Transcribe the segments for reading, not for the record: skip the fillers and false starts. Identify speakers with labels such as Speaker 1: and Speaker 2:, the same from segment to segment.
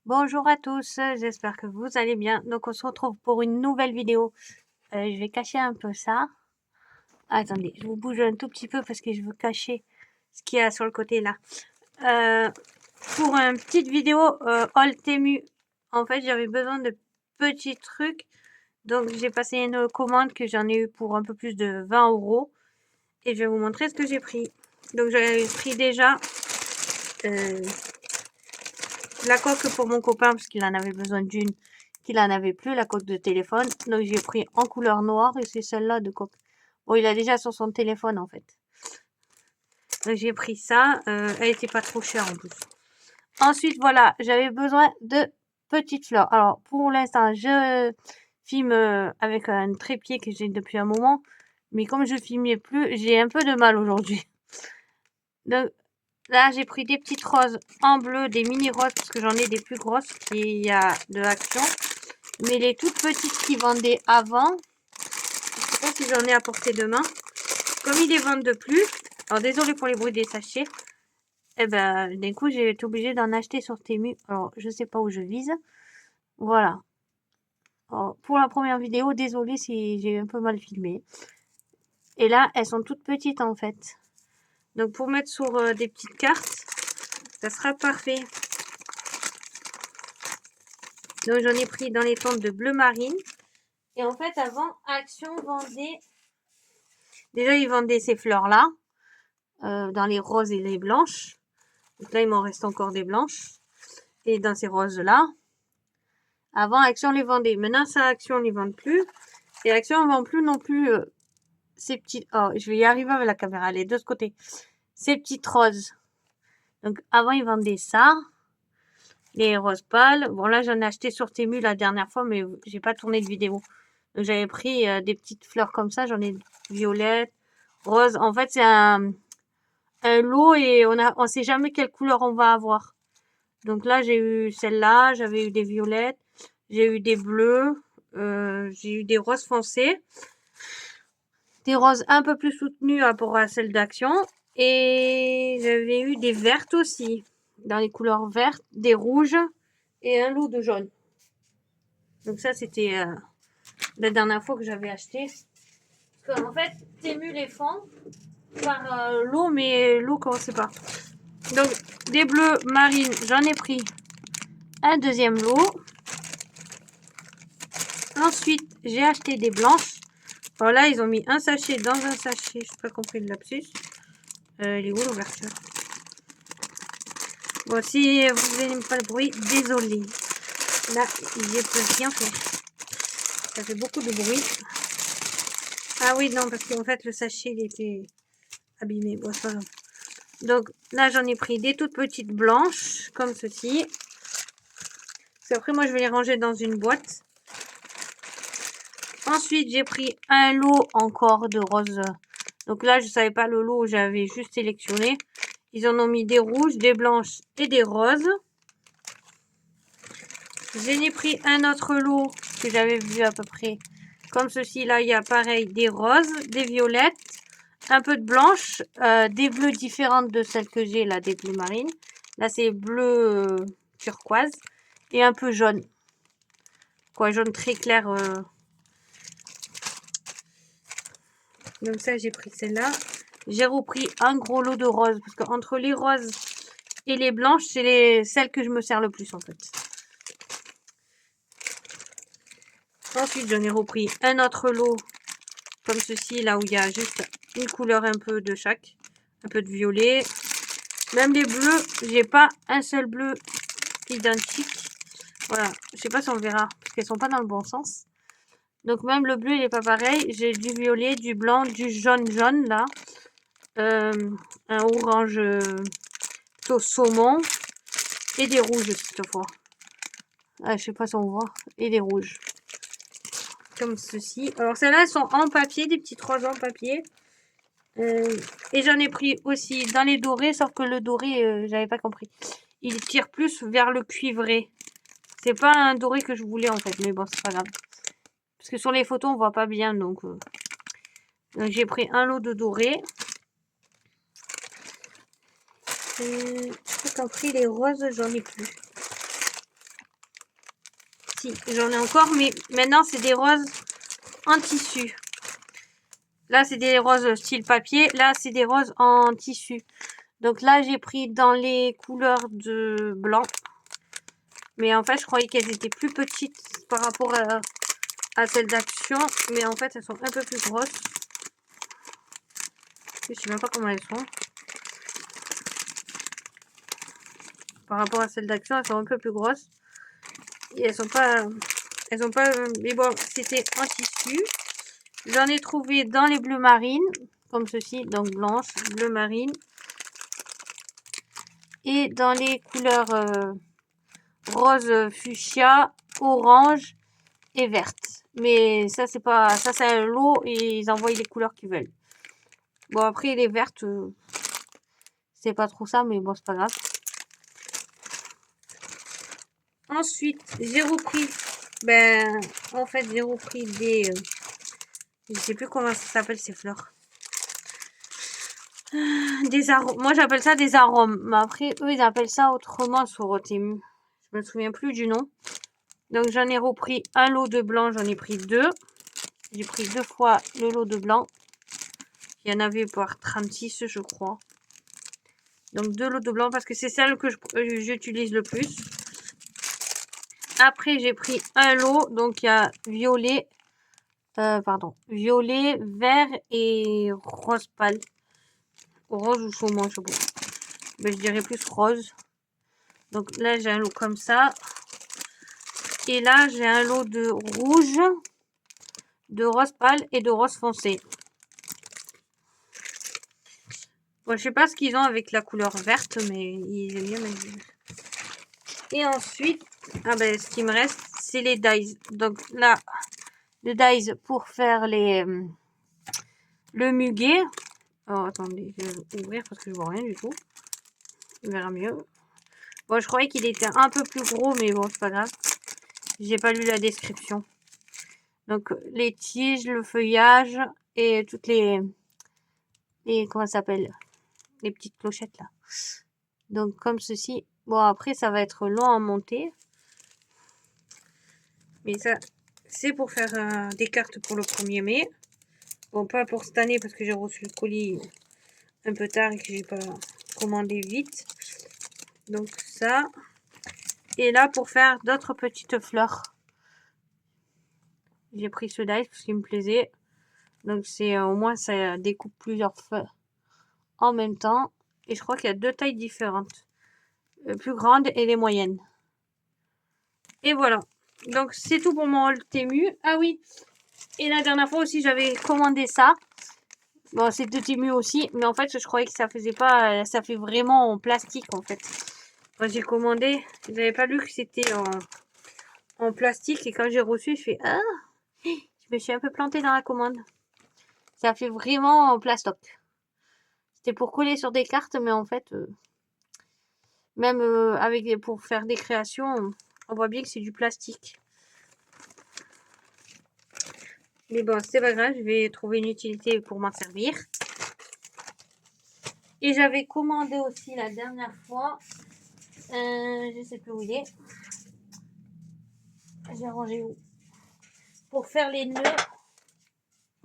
Speaker 1: Bonjour à tous, j'espère que vous allez bien. Donc on se retrouve pour une nouvelle vidéo. Je vais cacher un peu ça. Attendez, je vous bouge un tout petit peu parce que je veux cacher ce qu'il y a sur le côté là. Euh, pour une petite vidéo haul Temu, en fait j'avais besoin de petits trucs. Donc j'ai passé une commande que j'en ai eu pour un peu plus de 20 €. Et je vais vous montrer ce que j'ai pris. Donc j'avais pris déjà la coque pour mon copain parce qu'il en avait besoin d'une, qu'il en avait plus, la coque de téléphone. Donc j'ai pris en couleur noire et c'est celle-là de coque. Bon, il a déjà sur son téléphone en fait. Donc j'ai pris ça. Elle était pas trop chère en plus. Ensuite, voilà, j'avais besoin de petites fleurs. Alors pour l'instant, je filme avec un trépied que j'ai depuis un moment. Mais comme je filmais plus, j'ai un peu de mal aujourd'hui. Donc là, j'ai pris des petites roses en bleu, des mini roses, parce que j'en ai des plus grosses qui y a de Action. Mais les toutes petites qui vendaient avant, je sais pas si j'en ai à portée demain. Comme ils les vendent de plus, alors désolé pour les bruits des sachets, et ben d'un coup j'ai été obligée d'en acheter sur Temu. Alors je sais pas où je vise. Voilà. Alors, pour la première vidéo, désolé si j'ai un peu mal filmé. Et là, elles sont toutes petites en fait. Donc pour mettre sur des petites cartes, ça sera parfait. Donc j'en ai pris dans les tons de bleu marine. Et en fait, avant, Action vendait... Déjà, ils vendaient ces fleurs-là, dans les roses et les blanches. Donc là, il m'en reste encore des blanches. Et dans ces roses-là, avant, Action les vendait. Maintenant, ça, Action ne les vend plus. Et Action ne vend plus non plus ces petites... Oh, je vais y arriver avec la caméra, elle est de ce côté. Ces petites roses. Donc avant, ils vendaient ça. Les roses pâles. Bon, là, j'en ai acheté sur Temu la dernière fois, mais j'ai pas tourné de vidéo. Donc j'avais pris des petites fleurs comme ça. J'en ai violettes, roses. En fait, c'est un lot et on sait jamais quelle couleur on va avoir. Donc là, j'ai eu celle-là, j'avais eu des violettes, j'ai eu des bleus, j'ai eu des roses foncées, des roses un peu plus soutenues par rapport à celles d'Action, et j'avais eu des vertes aussi, dans les couleurs vertes, des rouges et un lot de jaune. Donc ça, c'était la dernière fois que j'avais acheté. En fait, Temu les fond par lot, mais lot, comment c'est pas. Donc, des bleus marines, j'en ai pris un deuxième lot. Ensuite, j'ai acheté des blanches. Alors là, ils ont mis un sachet dans un sachet. Je n'ai pas compris le lapsus. Elle est où l'ouverture? Bon, si vous n'aimez pas le bruit, désolé. Là, je peux rien faire. Ça fait beaucoup de bruit. Ah oui, non, parce qu'en fait, le sachet, il était abîmé. Bon, ça va. Donc là, j'en ai pris des toutes petites blanches, comme ceci. Parce qu'après, moi, je vais les ranger dans une boîte. Ensuite, j'ai pris un lot encore de roses. Donc là, je ne savais pas le lot, j'avais juste sélectionné. Ils en ont mis des rouges, des blanches et des roses. J'en ai pris un autre lot que j'avais vu à peu près comme ceci. Là, il y a pareil des roses, des violettes, un peu de blanche, des bleus différentes de celles que j'ai là, des bleus marines. Là, c'est bleu turquoise et un peu jaune. Quoi, jaune très clair. Donc ça, j'ai pris celle-là. J'ai repris un gros lot de roses parce qu'entre les roses et les blanches, c'est celles que je me sers le plus en fait. Ensuite, j'en ai repris un autre lot comme ceci, là où il y a juste une couleur un peu de chaque. Un peu de violet. Même les bleus, j'ai pas un seul bleu identique. Voilà, je sais pas si on verra parce qu'elles sont pas dans le bon sens. Donc même le bleu, il est pas pareil. J'ai du violet, du blanc, du jaune là. Un orange saumon et des rouges cette fois. Ah, je sais pas si on voit. Et des rouges. Comme ceci. Alors celles-là, elles sont en papier, des petites roses en papier. Et j'en ai pris aussi dans les dorés, sauf que le doré, j'avais pas compris. Il tire plus vers le cuivré. C'est pas un doré que je voulais en fait, mais bon, c'est pas grave. Parce que sur les photos, on voit pas bien, donc j'ai pris un lot de doré. Je crois qu'en prix les roses, j'en ai plus. si, j'en ai encore, mais maintenant c'est des roses en tissu. Là, c'est des roses style papier. Là, c'est des roses en tissu. Donc là, j'ai pris dans les couleurs de blanc. Mais en fait, je croyais qu'elles étaient plus petites par rapport à celles d'Action. Mais en fait, elles sont un peu plus grosses. Je sais même pas comment elles sont. Par rapport à celles d'Action, elles sont un peu plus grosses. Et elles sont pas... mais bon, c'était en tissu. J'en ai trouvé dans les bleus marines. Comme ceci. Donc blanche, bleu marine. Et dans les couleurs rose fuchsia, orange et verte. Mais ça, c'est pas... Ça, c'est un lot et ils envoient les couleurs qu'ils veulent. Bon, après, les vertes, c'est pas trop ça, mais bon, c'est pas grave. Ensuite, j'ai repris... en fait, j'ai repris des... je sais plus comment ça s'appelle, ces fleurs. Des arômes. Moi, j'appelle ça des arômes. Mais après, eux, ils appellent ça autrement sur Temu. Je me souviens plus du nom. Donc, j'en ai repris un lot de blanc. J'en ai pris 2. J'ai pris 2 fois le lot de blanc. Il y en avait par 36, je crois. Donc, 2 lots de blanc parce que c'est celle que j'utilise le plus. Après, j'ai pris un lot. Donc, il y a violet. Violet, vert et rose pâle. Rose ou saumon, je sais pas. Mais je dirais plus rose. Donc là, j'ai un lot comme ça. Et là, j'ai un lot de rouge, de rose pâle et de rose foncé. Bon, je sais pas ce qu'ils ont avec la couleur verte, mais ils aiment bien mettre du vert. Et ensuite, ce qui me reste, c'est les dies. Donc là, le dies pour faire le muguet. Oh, attendez, je vais ouvrir parce que je vois rien du tout. On verra mieux. Bon, je croyais qu'il était un peu plus gros, mais bon, c'est pas grave. J'ai pas lu la description. Donc, les tiges, le feuillage et toutes les comment ça s'appelle? Les petites clochettes, là. Donc, comme ceci. Bon, après, ça va être long à monter. Mais ça, c'est pour faire des cartes pour le 1er mai. Bon, pas pour cette année parce que j'ai reçu le colis un peu tard et que j'ai pas commandé vite. Donc, ça. Et là, pour faire d'autres petites fleurs. J'ai pris ce dice parce qu'il me plaisait. Donc, c'est au moins, ça découpe plusieurs feuilles en même temps. Et je crois qu'il y a 2 tailles différentes. Plus grandes et les moyennes. Et voilà. Donc, c'est tout pour mon haul Temu. Ah oui. Et la dernière fois aussi, j'avais commandé ça. Bon, c'est de Temu aussi. Mais en fait, je croyais que ça faisait pas... ça fait vraiment en plastique, en fait. Quand j'ai commandé, j'avais pas lu que c'était en plastique. Et quand j'ai reçu, je fais... Ah, je me suis un peu plantée dans la commande. Ça fait vraiment en plastoc. C'était pour coller sur des cartes, mais en fait... même pour faire des créations, on voit bien que c'est du plastique. Mais bon, c'est pas grave, je vais trouver une utilité pour m'en servir. Et j'avais commandé aussi la dernière fois. Je sais plus où il est. J'ai rangé où? Pour faire les nœuds.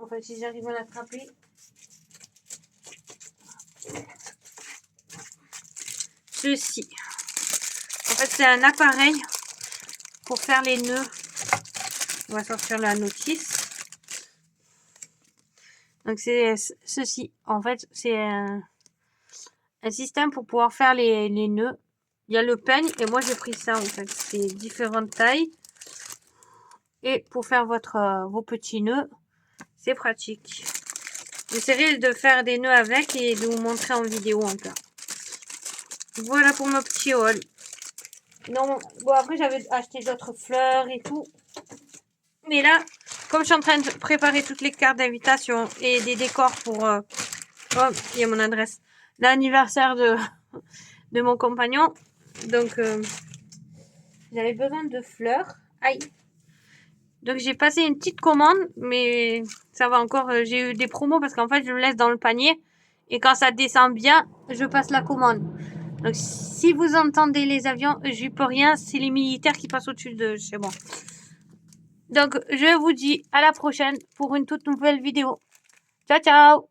Speaker 1: En fait, si j'arrive à l'attraper. Ceci. En fait, c'est un appareil pour faire les nœuds. On va sortir la notice. Donc, c'est ceci. En fait, c'est un système pour pouvoir faire les nœuds. Il y a le peigne et moi, j'ai pris ça, en fait. C'est différentes tailles. Et pour faire vos petits nœuds, c'est pratique. J'essaierai de faire des nœuds avec et de vous montrer en vidéo en cas. Voilà pour mon petit haul. Non, bon, après, j'avais acheté d'autres fleurs et tout. Mais là, comme je suis en train de préparer toutes les cartes d'invitation et des décors pour... oh, il y a mon adresse. L'anniversaire de mon compagnon. Donc, j'avais besoin de fleurs. Aïe. Donc, j'ai passé une petite commande, mais ça va encore. J'ai eu des promos parce qu'en fait, je le laisse dans le panier. Et quand ça descend bien, je passe la commande. Donc, si vous entendez les avions, j'y peux rien. C'est les militaires qui passent au-dessus de chez moi. Donc, je vous dis à la prochaine pour une toute nouvelle vidéo. Ciao, ciao!